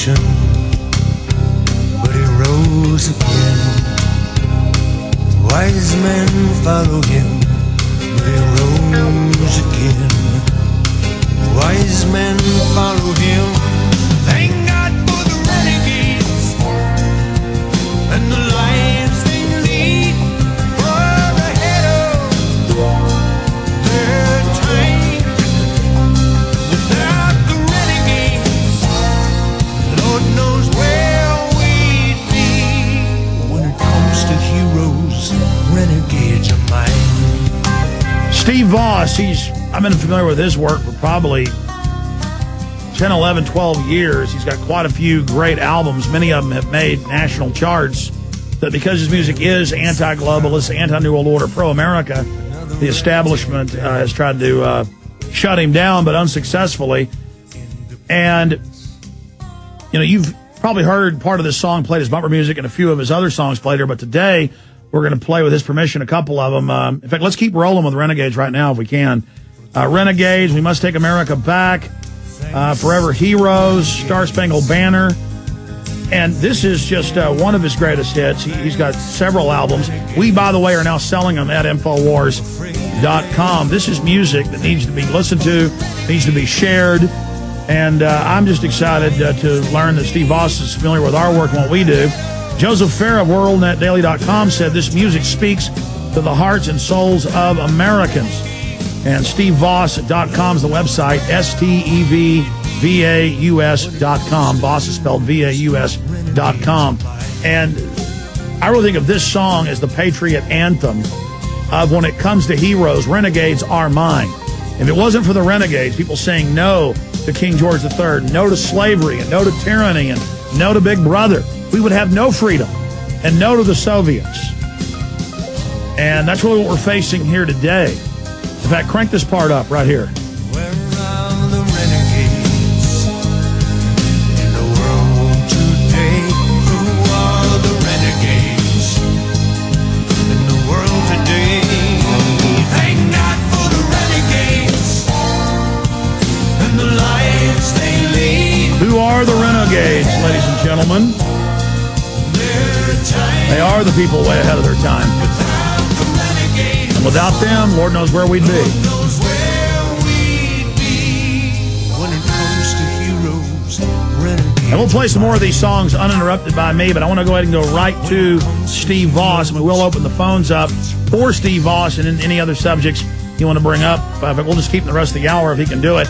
destruction, but he rose again. Wise men follow him, but he rose again. Wise men follow him. Thank God for the renegades and the lives they lead, far ahead of their time. Without the renegades, Lord knows where we'd be. When it comes to heroes, renegades are mine. Steve Vaus, I've been familiar with his work for probably 10, 11, 12 years. He's got quite a few great albums. Many of them have made national charts. That because his music is anti-globalist, anti-New World Order, pro-America, the establishment has tried to shut him down, but unsuccessfully. And, you know, you've probably heard part of this song played as bumper music and a few of his other songs played here, but today we're going to play, with his permission, a couple of them. In fact, let's keep rolling with Renegades right now if we can. Renegades, We Must Take America Back, Forever Heroes, Star Spangled Banner. And this is just one of his greatest hits. He's got several albums. We, by the way, are now selling them at Infowars.com. This is music that needs to be listened to, needs to be shared. And I'm just excited to learn that Steve Vaus is familiar with our work and what we do. Joseph Fair of WorldNetDaily.com said this music speaks to the hearts and souls of Americans. And SteveVaus.com is the website, SteveVaus.com. Vaus is spelled VAUS.com. And I really think of this song as the patriot anthem of when it comes to heroes, renegades are mine. If it wasn't for the renegades, people saying no to King George III, no to slavery, and no to tyranny, and no to Big Brother, we would have no freedom, and no to the Soviets. And that's really what we're facing here today. In fact, crank this part up right here. Where are the renegades in the world today? Who are the renegades in the world today? Thank God for the renegades and the lives they lead. Who are the renegades, ladies and gentlemen? They are the people way ahead of their time. And without them, Lord knows where we'd be. And we'll play some more of these songs uninterrupted by me, but I want to go ahead and go right to Steve Vaus, and we will open the phones up for Steve Vaus and any other subjects you want to bring up. But we'll just keep him the rest of the hour if he can do it.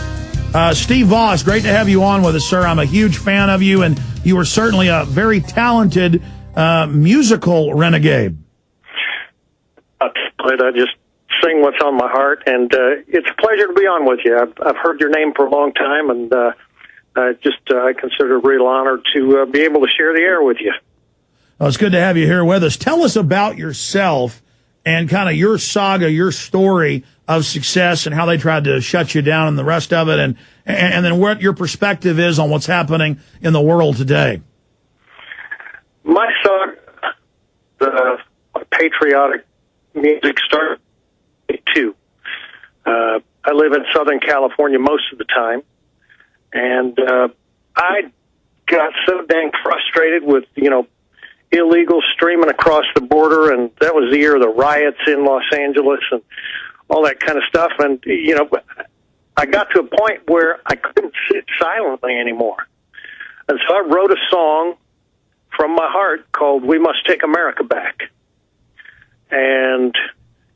Steve Vaus, great to have you on with us, sir. I'm a huge fan of you, and you are certainly a very talented musical renegade. I just sing what's on my heart, and it's a pleasure to be on with you. I've heard your name for a long time, and I consider it a real honor to be able to share the air with you. Well, it's good to have you here with us. Tell us about yourself and kind of your saga, your story of success and how they tried to shut you down and the rest of it, and then what your perspective is on what's happening in the world today. My saga, the patriotic music started too. I live in Southern California most of the time, and I got so dang frustrated with, illegals streaming across the border, and that was the year of the riots in Los Angeles and all that kind of stuff. And, I got to a point where I couldn't sit silently anymore. And so I wrote a song from my heart called We Must Take America Back. And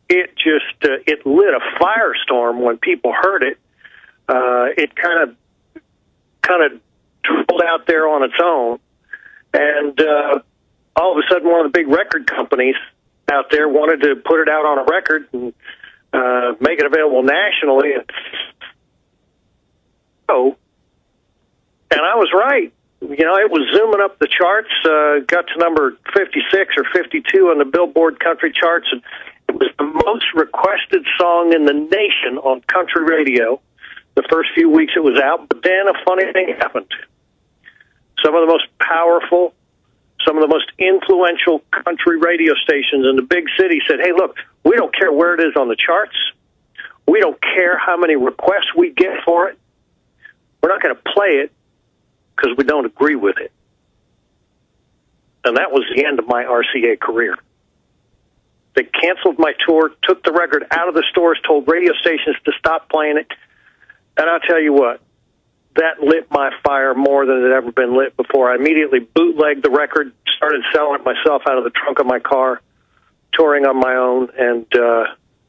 it just, it lit a firestorm when people heard it. It kind of dribbled out there on its own. And all of a sudden, one of the big record companies out there wanted to put it out on a record and make it available nationally. And I was right. It was zooming up the charts, got to number 56 or 52 on the Billboard country charts, and it was the most requested song in the nation on country radio the first few weeks it was out. But then a funny thing happened. Some of the most powerful, some of the most influential country radio stations in the big city said, hey, look, we don't care where it is on the charts. We don't care how many requests we get for it. We're not going to play it because we don't agree with it. And that was the end of my RCA career. They canceled my tour, took the record out of the stores, told radio stations to stop playing it. And I'll tell you what, that lit my fire more than it had ever been lit before. I immediately bootlegged the record, started selling it myself out of the trunk of my car, touring on my own, and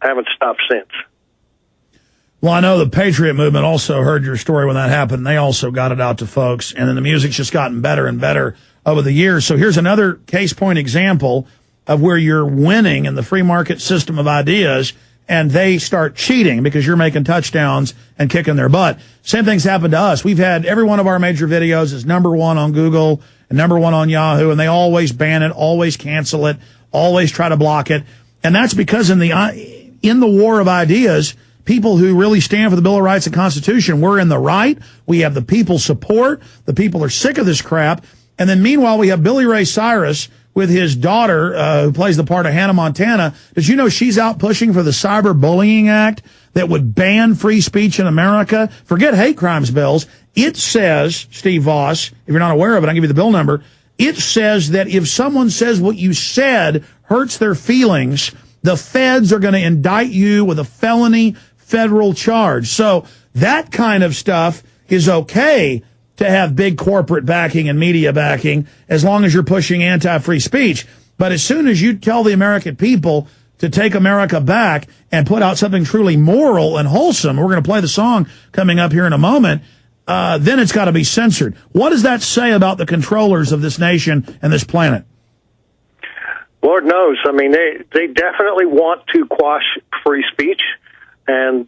haven't stopped since. Well, I know the Patriot movement also heard your story when that happened. They also got it out to folks, and then the music's just gotten better and better over the years. So here's another case point example of where you're winning in the free market system of ideas, and they start cheating because you're making touchdowns and kicking their butt. Same thing's happened to us. We've had every one of our major videos is #1 on Google and #1 on Yahoo, and they always ban it, always cancel it, always try to block it. And that's because in the war of ideas, people who really stand for the Bill of Rights and Constitution, we're in the right. We have the people's support. The people are sick of this crap. And then meanwhile, we have Billy Ray Cyrus with his daughter, who plays the part of Hannah Montana. Did you know she's out pushing for the Cyberbullying Act that would ban free speech in America? Forget hate crimes bills. It says, Steve Vaus, if you're not aware of it, I'll give you the bill number. It says that if someone says what you said hurts their feelings, the feds are going to indict you with a felony federal charge. So that kind of stuff is okay to have big corporate backing and media backing as long as you're pushing anti-free speech. But as soon as you tell the American people to take America back and put out something truly moral and wholesome, we're going to play the song coming up here in a moment, then it's got to be censored. What does that say about the controllers of this nation and this planet? Lord knows. I mean, they definitely want to quash free speech. And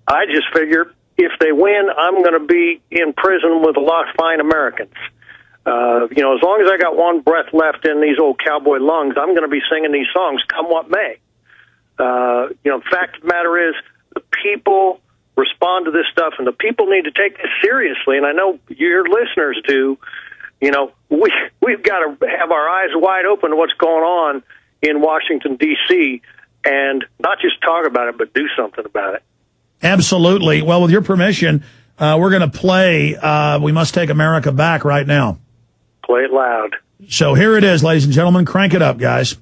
I just figure if they win, I'm going to be in prison with a lot of fine Americans. As long as I got one breath left in these old cowboy lungs, I'm going to be singing these songs come what may. The fact of the matter is the people respond to this stuff, and the people need to take this seriously. And I know your listeners do. We've got to have our eyes wide open to what's going on in Washington, D.C., and not just talk about it, but do something about it. Absolutely. Well, with your permission, we're going to play We Must Take America Back right now. Play it loud. So here it is, ladies and gentlemen. Crank it up, guys.